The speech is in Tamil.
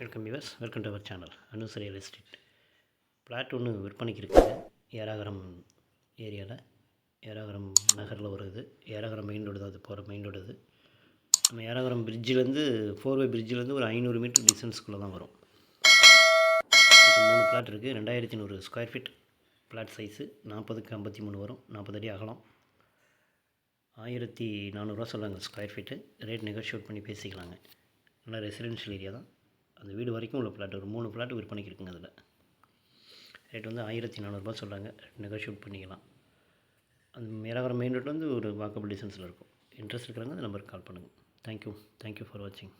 Welcome viewers, welcome to our channel Anu's real estate. Flat ஒன்று விற்பனைக்கு இருக்குது. ஏராகரம் ஏரியாவில், ஏராகரம் நகரில் வருது. ஏராகரம் மெயின் ரோடு தான், அது போகிற மெயின் ரோடு. அது நம்ம ஏராகரம் பிரிட்ஜிலேருந்து 4-வே பிரிட்ஜிலேருந்து ஒரு 500 மீட்டர் டிஸ்டன்ஸ்குள்ளே தான் வரும். 3 பிளாட் இருக்குது. 2100 ஸ்கொயர் ஃபீட் பிளாட் சைஸு. 40க்கு 53 வரும். 40 அடி அகலம். 1400 சொல்கிறாங்க ஸ்கொயர் ஃபீட்டு. ரேட் நெகோஷியேட் பண்ணி பேசிக்கலாங்க. நல்லா ரெசிடென்ஷியல் ஏரியா தான். அந்த வீடு வரைக்கும் உள்ள பிளாட், ஒரு 3 பிளாட் விற்பனைக்கு இருக்குங்க. அதில் ரேட் வந்து 1400 சொல்கிறாங்க. நெகோஷியேட் பண்ணிக்கலாம். அந்த ஏராகரம் மெயின் ரோட் வந்து ஒரு வாக்கபிள் டிஸ்டன்ஸில் இருக்கும். இன்ட்ரெஸ்ட் இருக்கிறவங்க அந்த நம்பருக்கு கால் பண்ணுங்கள். தேங்க்யூ ஃபார் வாட்சிங்.